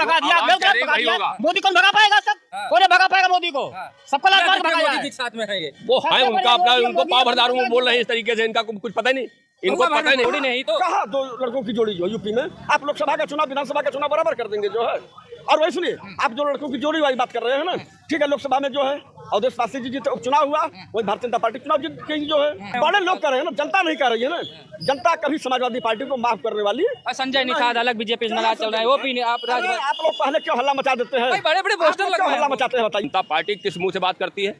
भगा दिया, भगा दिया। मोदी कौन भगा पाएगा? सब कौन भगा पाएगा मोदी को? सबको लाल मोदी के साथ में है ये। वो है उनका अपना, उनको पाव भरदारों में बोल रहे हैं इस तरीके से, इनका कुछ पता ही नहीं, इनको पता ही जोड़ी नहीं तो कहा दो लड़कों की जोड़ी जो यूपी में आप लोकसभा का चुनाव विधानसभा का चुनाव बराबर कर देंगे जो है। और वही सुनिए, आप जो लड़कों की जोड़ी वाली बात कर रहे हैं ना, ठीक है, लोकसभा में जो है अवधेश पासी जी जीते, उपचुनाव हुआ, वही भारतीय जनता पार्टी चुनाव जीत गई जो है। बड़े लोग कर रहे हैं ना, जनता नहीं कर रही है ना। जनता कभी समाजवादी पार्टी को माफ करने वाली है। संजय निषाद अलग बीजेपी में नाराज चल रहा है, वो भी आप लोग पहले क्यों हल्ला मचा देते हैं? बड़े बड़े पोस्टर क्यों हल्ला मचाते हैं बताइए? जनता पार्टी किस मुंह से बात करती है?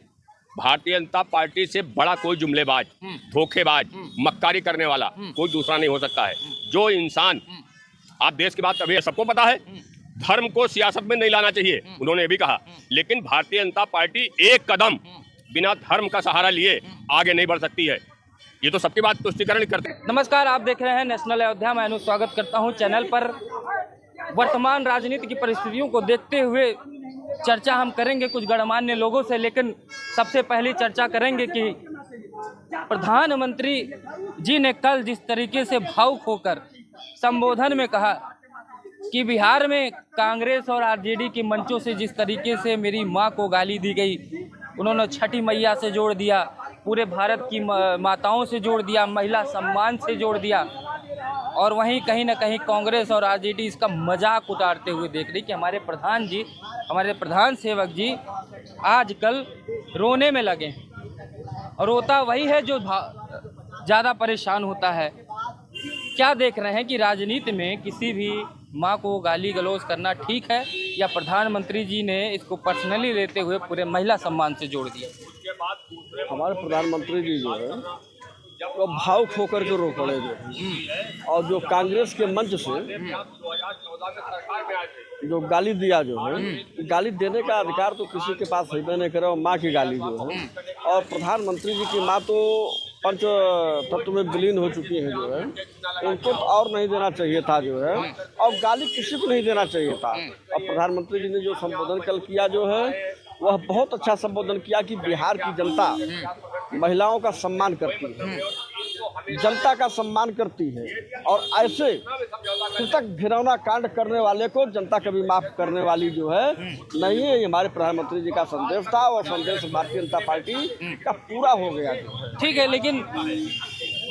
भारतीय जनता पार्टी से बड़ा कोई जुमलेबाज, धोखेबाज, मक्कारी करने वाला कोई दूसरा नहीं हो सकता है। जो इंसान, आप देश की बात अभी सबको पता है, धर्म को सियासत में नहीं लाना चाहिए, उन्होंने भी कहा, लेकिन भारतीय जनता पार्टी एक कदम बिना धर्म का सहारा लिए आगे नहीं बढ़ सकती है। ये तो सबकी बात तुष्टिकरण करते हैं। नमस्कार, आप देख रहे हैं नेशनल अयोध्या। मैं स्वागत करता हूं चैनल पर। वर्तमान राजनीति की परिस्थितियों को देखते हुए चर्चा हम करेंगे कुछ गणमान्य लोगों से, लेकिन सबसे पहले चर्चा करेंगे कि प्रधानमंत्री जी ने कल जिस तरीके से भावुक होकर संबोधन में कहा कि बिहार में कांग्रेस और आरजेडी के मंचों से जिस तरीके से मेरी मां को गाली दी गई, उन्होंने छठी मैया से जोड़ दिया, पूरे भारत की माताओं से जोड़ दिया, महिला सम्मान से जोड़ दिया, और वहीं कहीं ना कहीं कांग्रेस और आरजेडी इसका मजाक उतारते हुए देख रही कि हमारे प्रधान जी, हमारे प्रधान सेवक जी आजकल रोने में लगे हैं। और रोता वही है जो ज़्यादा परेशान होता है। क्या देख रहे हैं कि राजनीति में किसी भी माँ को गाली गलौज करना ठीक है, या प्रधानमंत्री जी ने इसको पर्सनली लेते हुए पूरे महिला सम्मान से जोड़ दिया? हमारे प्रधानमंत्री जी जो है तो भावुक होकर के रो पड़े जो, और जो कांग्रेस के मंच से जो गाली दिया जो है, गाली देने का अधिकार तो किसी के पास है नहीं करे। माँ की गाली जो है, और प्रधानमंत्री जी की माँ तो पंच तत्व में विलीन हो चुकी है जो है, उनको तो और नहीं देना चाहिए था जो है, और गाली किसी को नहीं देना चाहिए था। और प्रधानमंत्री जी ने जो संबोधन कल किया जो है, वह बहुत अच्छा संबोधन किया कि बिहार की जनता महिलाओं का सम्मान करती है, जनता का सम्मान करती है, और ऐसे कृतक घिनौना कांड करने वाले को जनता कभी माफ करने वाली जो है नहीं है। ये हमारे प्रधानमंत्री जी का संदेश था, और संदेश भारतीय जनता पार्टी का पूरा हो गया। ठीक है, लेकिन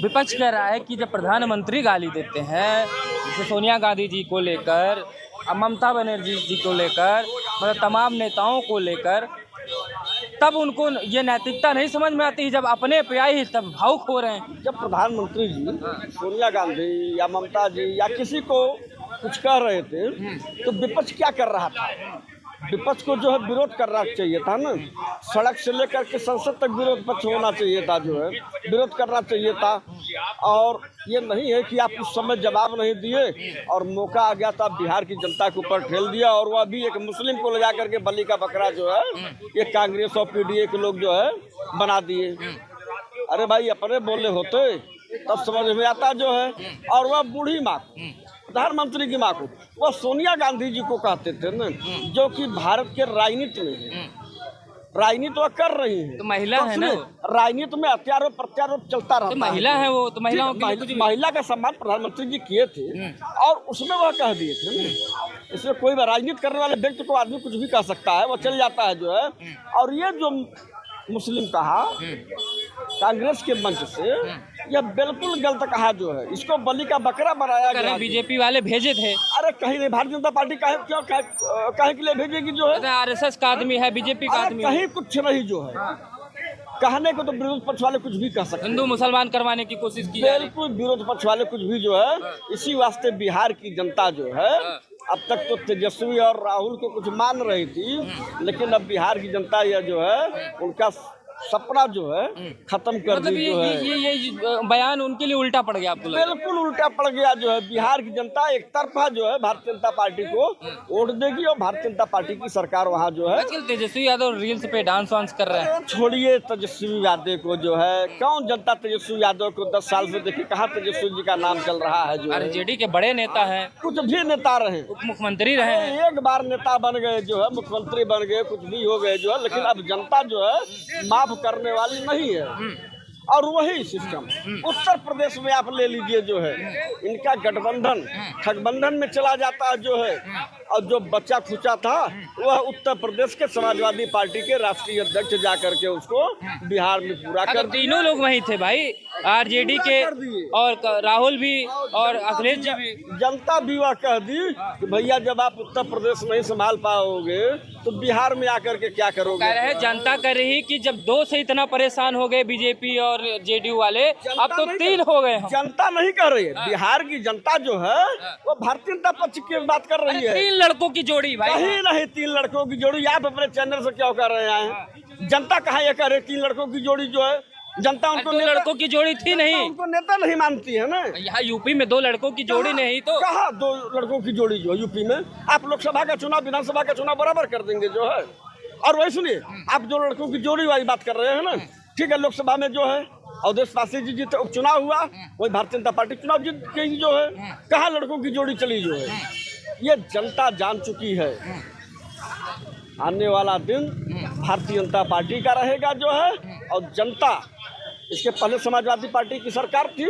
विपक्ष कह रहा है कि जब प्रधानमंत्री गाली देते हैं, जैसे सोनिया गांधी जी को लेकर, ममता बनर्जी जी को लेकर, मतलब तमाम नेताओं को लेकर, तब उनको ये नैतिकता नहीं समझ में आती। जब अपने पे आई तब भावुक हो रहे हैं। जब प्रधानमंत्री जी सोनिया गांधी या ममता जी या किसी को कुछ कह रहे थे तो विपक्ष क्या कर रहा था? विपक्ष को जो है विरोध करना चाहिए था ना, सड़क से लेकर के संसद तक विरोध पक्ष होना चाहिए था, जो है विरोध करना चाहिए था। और ये नहीं है कि आप उस समय जवाब नहीं दिए और मौका आ गया था, बिहार की जनता के ऊपर ठेल दिया, और वह भी एक मुस्लिम को ले जा करके बलि का बकरा जो है ये कांग्रेस और पीडीए के लोग जो है बना दिए। अरे भाई, अपने बोले होते तब समझ में आता जो है। और वह बूढ़ी माँ, प्रधानमंत्री की माँ को, वह सोनिया गांधी जी को कहते थे ना, जो कि भारत के राजनीति में राजनीति वह कर रही है। तो महिला है ना, राजनीति में अत्यारोप प्रत्यारोप चलता रहता है। तो महिला है वो, तो महिलाओं के लिए महिला का सम्मान प्रधानमंत्री जी किए थे, और उसमें वह कह दिए थे ना, इसमें कोई राजनीति करने वाले व्यक्ति को आदमी कुछ भी कह सकता है, वो चल जाता है जो है। और ये जो मुस्लिम कहा कांग्रेस के मंच से, यह बिल्कुल गलत कहा जो है, इसको बलि का बकरा बनाया गया। बीजेपी वाले भेजे थे। अरे कहीं नहीं, भारतीय जनता पार्टी काहे के लिए भेजेगी जो है? आरएसएस का आदमी है, बीजेपी का आदमी कहीं कुछ नहीं जो है। कहने को तो विरोध पक्ष वाले कुछ भी कह सकते हैं, हिंदू मुसलमान करवाने की कोशिश की, बिल्कुल विरोध पक्ष वाले कुछ भी जो है। इसी वास्ते बिहार की जनता जो है, अब तक तो तेजस्वी और राहुल को कुछ मान रही थी, लेकिन अब बिहार की जनता यह जो है उनका सपना जो है खत्म कर मतलब दी जो है। ये बयान उनके लिए उल्टा पड़ गया आपको? बिल्कुल उल्टा पड़ गया जो है। बिहार की जनता एक तरफा जो है भारतीय जनता पार्टी को वोट देगी, और भारतीय जनता पार्टी की सरकार वहाँ जो है। आजकल तेजस्वी यादव रील्स पे डांस वांस कर रहे हैं। छोड़िए तेजस्वी यादव को जो है, कौन जनता तेजस्वी यादव को 10 साल से देखिए कहाँ तेजस्वी जी का नाम चल रहा है जो है। आरजेडी के बड़े नेता हैं, कुछ भी नेता रहे, उप मुख्यमंत्री रहे हैं, एक बार नेता बन गए जो है, मुख्यमंत्री बन गए, कुछ भी हो गए जो है, लेकिन अब जनता जो है माफ करने वाली नहीं है। और वही सिस्टम उत्तर प्रदेश में आप ले लीजिए जो है, इनका गठबंधन ठगबंधन में चला जाता है जो है, और जो बच्चा खुचा था वह उत्तर प्रदेश के समाजवादी पार्टी के राष्ट्रीय अध्यक्ष जा करके उसको बिहार में पूरा कर दिया। तीनों लोग वहीं थे भाई, आरजेडी के और राहुल भी और अखिलेश जी भी। जनता भी वह कह दी कि भैया जब आप उत्तर प्रदेश नहीं संभाल पाओगे तो बिहार में आकर के क्या करोगे। कह रहे जनता कह रही कि जब 2 से इतना परेशान हो गए बीजेपी और जेडीयू वाले, अब तो 3 हो गए हम। जनता नहीं कर रही है, बिहार की जनता जो है वो भारतीय जनता पक्ष की बात कर रही है। 3 लड़कों की जोड़ी भाई, कहीं नहीं 3 लड़कों की जोड़ी। आप अपने चैनल से क्या कर रहे हैं? जनता कहाँ ये कह रहे 3 लड़कों की जोड़ी जो है, जनता उनको 2 लड़कों की जोड़ी थी नहीं, उनको नेता नहीं मानती है ना। यहाँ यूपी में 2 लड़कों की जोड़ी नहीं तो कहा 2 लड़कों की जोड़ी जो है यूपी में। आप लोकसभा का चुनाव विधानसभा का चुनाव बराबर कर देंगे जो है। और वही सुनिए, आप 2 लड़कों की जोड़ी वाली बात कर रहे हैं ना, ठीक है। लोकसभा में जो है अवधेश पासी जी जीते, उपचुनाव हुआ, वही भारतीय जनता पार्टी चुनाव जीत गई जो है। कहाँ लड़कों की जोड़ी चली जो है, ये जनता जान चुकी है। आने वाला दिन भारतीय जनता पार्टी का रहेगा जो है, और जनता, इसके पहले समाजवादी पार्टी की सरकार थी,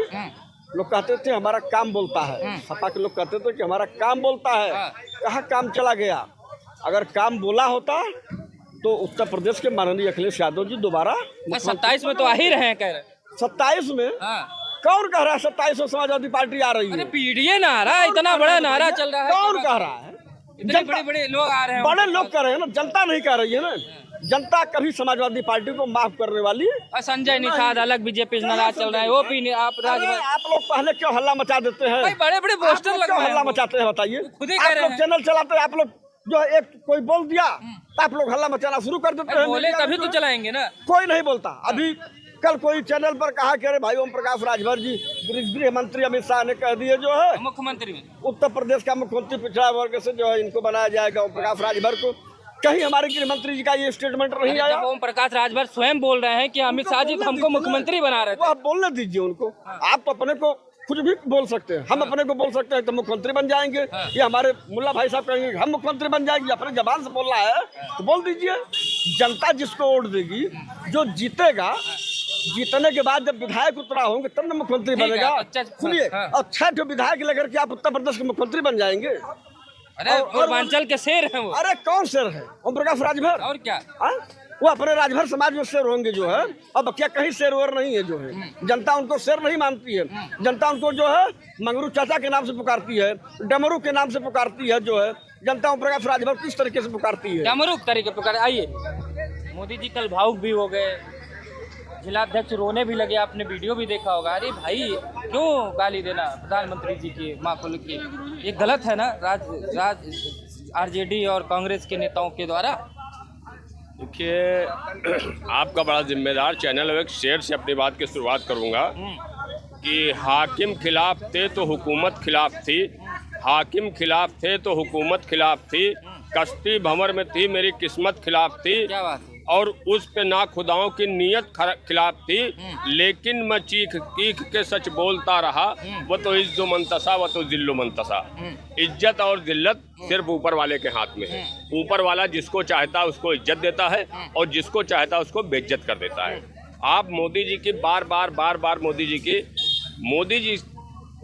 लोग कहते थे हमारा काम बोलता है, सपा के लोग कहते थे कि हमारा काम बोलता है। कहाँ काम चला गया? अगर काम बोला होता तो उत्तर प्रदेश के माननीय अखिलेश यादव जी दोबारा 27 में तो आ ही रहे हैं, कह रहे 27 में कौन कह रहा है 27 में समाजवादी पार्टी आ रही है? पीडीए नारा, इतना बड़ा नारा चल रहा है, कौन कह रहा है? बड़े लोग आ रहे हैं, बड़े लोग कह रहे हैं ना, जनता नहीं कह रही है ना। जनता कभी समाजवादी पार्टी को माफ करने वाली। संजय निषाद अलग बीजेपी नाराज चल रहा है, वो भी आप लोग पहले क्यों हल्ला मचा देते हैं? बड़े बड़े पोस्टर लग रहे हैं, हल्ला मचाते हैं बताइए? खुद ही आप लोग चैनल चलाते हैं, आप लोग जो एक कोई बोल दिया तो आप लोग हल्ला मचाना शुरू कर देते हैं। बोले तभी तो चलाएंगे ना, कोई नहीं बोलता। अभी कल कोई चैनल पर कहा कि अरे भाई ओम प्रकाश राजभर जी, गृह मंत्री अमित शाह ने कह दिए जो है मुख्यमंत्री उत्तर प्रदेश का मुख्यमंत्री पिछड़ा वर्ग से जो है इनको बनाया जाएगा, ओम प्रकाश राजभर को। कहीं हमारे गृह मंत्री जी का ये स्टेटमेंट नहीं आया। ओम प्रकाश राजभर स्वयं बोल रहे हैं कि अमित शाह जी हमको मुख्यमंत्री बना रहे थे। आप बोलने दीजिए उनको। आप अपने को कुछ भी बोल सकते हैं, हम अपने को बोल सकते हैं तो मुख्यमंत्री बन जाएंगे। ये हमारे मुल्ला भाई साहब कहेंगे हम मुख्यमंत्री बन जाएंगे, अपने जबान से बोलना है तो बोल दीजिए। जनता जिसको वोट देगी, जो जीतेगा, जीतने के बाद जब विधायक उतरा होंगे तब न मुख्यमंत्री बनेगा। सुनिए, और 6 विधायक लेकर के आप उत्तर प्रदेश के मुख्यमंत्री बन जाएंगे। अरे पूर्वांचल के शेर हैं वो। अरे कौन शेर है? ओम प्रकाश राजभर। और क्या? वो अपने राजभर समाज में शेर होंगे जो है। अब क्या कहीं शेर वेर नहीं है जो है। जनता उनको शेर नहीं मानती है। जनता उनको जो है मंगरू चाचा के नाम से पुकारती है, डमरू के नाम से पुकारती है जो है। जनता ओम प्रकाश राजभर किस तरीके से पुकारती है? डमरू तरीके पुकार। आइए, मोदी जी कल भावुक भी हो गए, जिलाध्यक्ष रोने भी लगे, आपने वीडियो भी देखा होगा। अरे भाई क्यों गाली देना प्रधानमंत्री जी की माँ को की, ये गलत है ना आरजेडी और कांग्रेस के नेताओं के द्वारा। देखिए, आपका बड़ा जिम्मेदार चैनल है, एक शेर से अपनी बात की शुरुआत करूंगा कि हाकिम खिलाफ थे तो हुकूमत खिलाफ थी, हाकिम खिलाफ थे तो हुकूमत खिलाफ थी, कश्ती भंवर में थी मेरी किस्मत खिलाफ थी। क्या बात है? और उस पे ना खुदाओं की नीयत खिलाफ थी, लेकिन मैं चीख चीख के सच बोलता रहा। वो तो इज्जो मंतसा, वो तो जिल्लो मंतसा। इज्जत और जिल्लत सिर्फ ऊपर वाले के हाथ में है। ऊपर वाला जिसको चाहता है उसको इज्जत देता है और जिसको चाहता है उसको बेइज्जत कर देता है। आप मोदी जी की बार बार मोदी जी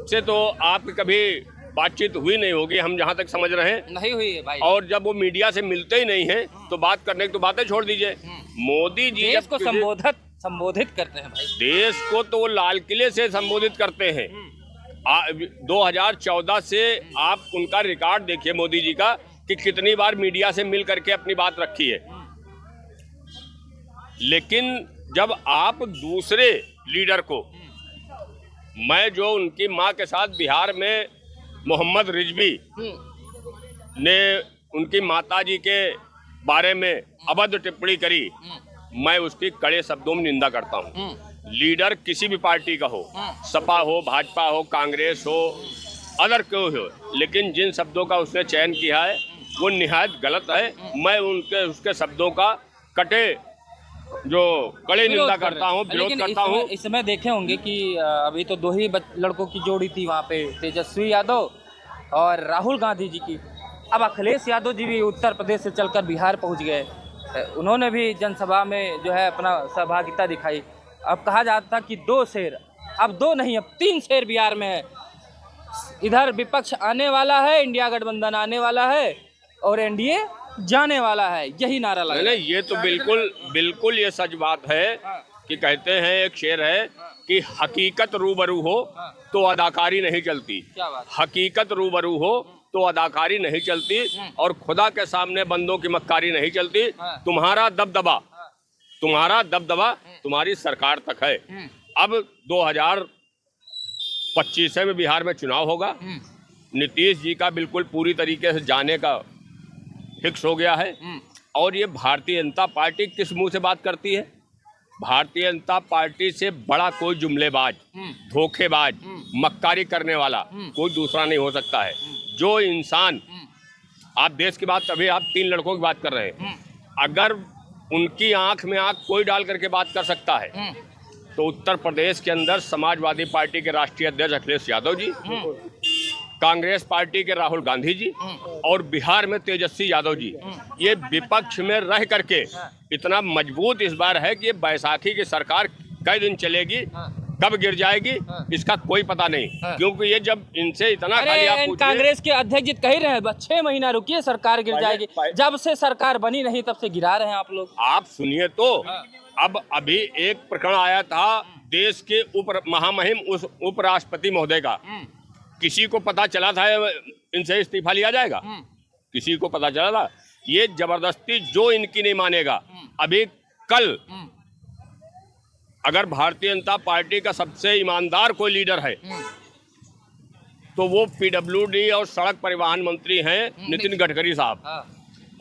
से तो आपकी कभी बातचीत हुई नहीं होगी, हम जहाँ तक समझ रहे हैं नहीं हुई है भाई। और जब वो मीडिया से मिलते ही नहीं हैं तो बात करने की तो बातें छोड़ दीजिए। मोदी जी देश को संबोधित करते हैं भाई, देश को तो वो लाल किले से संबोधित करते हैं। 2014 से आप उनका रिकॉर्ड देखिए मोदी जी का कि कितनी बार मीडिया से मिल करके अपनी बात रखी है। लेकिन जब आप दूसरे लीडर को, मैं जो उनकी माँ के साथ बिहार में मोहम्मद रिजवी ने उनकी माताजी के बारे में अभद्र टिप्पणी करी, मैं उसकी कड़े शब्दों में निंदा करता हूँ। लीडर किसी भी पार्टी का हो, सपा हो, भाजपा हो, कांग्रेस हो, अदर क्यों हो, लेकिन जिन शब्दों का उसने चयन किया है वो निहायत गलत है। मैं उसके शब्दों का कड़े निंदा करता हूँ, विरोध करता हूँ। इस समय देखे होंगे कि अभी तो 2 ही लड़कों की जोड़ी थी वहाँ पे, तेजस्वी यादव और राहुल गांधी जी की। अब अखिलेश यादव जी भी उत्तर प्रदेश से चलकर बिहार पहुँच गए, उन्होंने भी जनसभा में जो है अपना सहभागिता दिखाई। अब कहा जाता था कि 2 शेर, अब 2 नहीं, अब 3 शेर बिहार में है। इधर विपक्ष आने वाला है, इंडिया गठबंधन आने वाला है और एनडीए जाने वाला है, यही नारा लगा। नहीं, ये तो बिल्कुल ये सच बात है कि कहते हैं, एक शेर है कि हकीकत रूबरू हो तो अदाकारी नहीं चलती। क्या बात? हकीकत रूबरू हो तो अदाकारी नहीं चलती और खुदा के सामने बंदों की मक्कारी नहीं चलती। तुम्हारा दबदबा तुम्हारी सरकार तक है। अब 2025 में बिहार में चुनाव होगा। नीतीश जी का बिल्कुल पूरी तरीके से जाने का फिक्स हो गया है। और ये भारतीय जनता पार्टी किस मुंह से बात करती है? भारतीय जनता पार्टी से बड़ा कोई जुमलेबाज, धोखेबाज, मक्कारी करने वाला कोई दूसरा नहीं हो सकता है। जो इंसान, आप देश की बात, तभी आप 3 लड़कों की बात कर रहे हैं, अगर उनकी आंख में आंख कोई डाल करके बात कर सकता है तो उत्तर प्रदेश के अंदर समाजवादी पार्टी के राष्ट्रीय अध्यक्ष अखिलेश यादव जी, कांग्रेस पार्टी के राहुल गांधी जी और बिहार में तेजस्वी यादव जी, ये विपक्ष में रह करके इतना मजबूत इस बार है कि ये बैसाखी की सरकार कई दिन चलेगी, कब गिर जाएगी इसका कोई पता नहीं। क्योंकि ये जब इनसे इतना खाली आप पूछिए, कांग्रेस के अध्यक्ष जी कह रहे हैं बस 6 महीना रुकिए सरकार गिर जाएगी। जब से सरकार बनी नहीं तब से गिरा रहे हैं आप लोग। आप सुनिए तो, अब अभी एक प्रकरण आया था देश के महामहिम उपराष्ट्रपति महोदय का, किसी को पता चला था इनसे इस्तीफा लिया जाएगा? किसी को पता चला था? ये जबरदस्ती जो इनकी नहीं मानेगा। अभी कल अगर भारतीय जनता पार्टी का सबसे ईमानदार कोई लीडर है तो वो पीडब्ल्यूडी और सड़क परिवहन मंत्री हैं नितिन गडकरी साहब।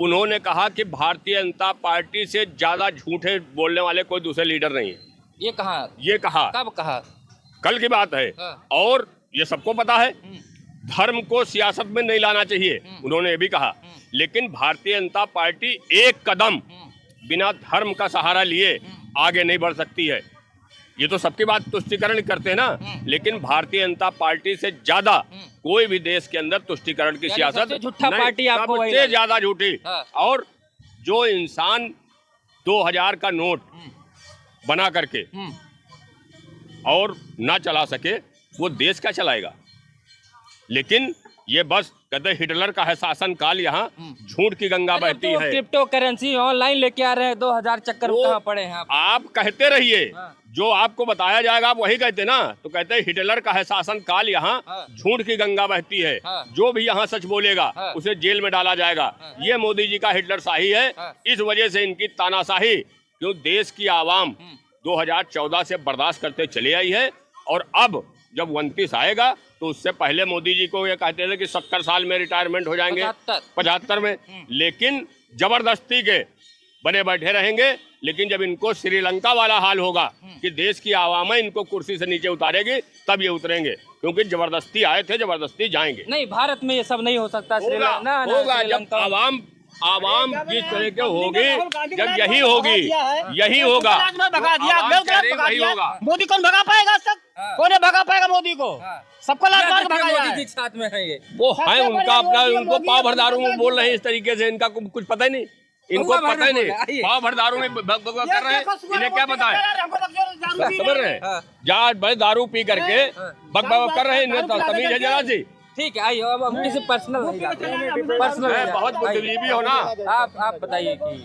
उन्होंने कहा कि भारतीय जनता पार्टी से ज्यादा झूठे बोलने वाले कोई दूसरे लीडर नहीं है। ये कहा? कब कहा? कल की बात है। और ये सबको पता है, धर्म को सियासत में नहीं लाना चाहिए, उन्होंने ये भी कहा। लेकिन भारतीय जनता पार्टी एक कदम बिना धर्म का सहारा लिए आगे नहीं बढ़ सकती है। ये तो सबकी बात तुष्टिकरण करते हैं ना, लेकिन भारतीय जनता पार्टी से ज्यादा कोई भी देश के अंदर तुष्टिकरण की सियासत झूठा पार्टी आपको सबसे ज्यादा झूठी। और जो इंसान 2000 का नोट बना करके और ना चला सके वो देश का चलाएगा। लेकिन ये बस कहते हिटलर का है शासन काल, यहाँ झूठ की गंगा बहती है। क्रिप्टो करेंसी ऑनलाइन लेके आ रहे हैं, 2000 चक्कर कहाँ पड़े हैं आप कहते रहिए, जो आपको बताया जाएगा आप वही कहते ना। तो कहते हिटलर का है शासन काल, यहाँ झूठ की गंगा बहती है। जो भी यहाँ सच बोलेगा उसे जेल में डाला जाएगा। ये मोदी जी का हिटलर शाही है। इस वजह से इनकी तानाशाही, क्यों देश की आवाम 2014 से बर्दाश्त करते चले आई है। और अब जब 29 आएगा तो उससे पहले मोदी जी को ये कहते थे कि 70 साल में रिटायरमेंट हो जाएंगे, 75 में, लेकिन जबरदस्ती के बने बैठे रहेंगे। लेकिन जब इनको श्रीलंका वाला हाल होगा कि देश की आवाम इनको कुर्सी से नीचे उतारेगी, तब ये उतरेंगे। क्योंकि जबरदस्ती आए थे, जबरदस्ती जाएंगे। नहीं, भारत में ये सब नहीं हो सकता। होगा जब आवाम जिस तरह के होगी, जब यही होगा। मोदी कौन भगा पाएगा? आज तक कौन भगा पाएगा मोदी को? सबको लात भगा मोदी जी साथ में है। ये वो है उनका अपना, उनको पाव भरदारू में बोल रहे हैं इस तरीके से, इनका कुछ पता ही नहीं, इनको पता ही नहीं। पाव भरदारू में कर रहे हैं, इन्हें क्या पता है? समझ रहे हैं? जहाँ भाई दारू पी करके बक कर रहे हैं, इन्हें तमीज है जरा सी। ठीक है, आइए अब हम किसी पर्सनल नहीं जाते। पर्सनल बहुत बुद्धिजीवी हो ना आप बताइए कि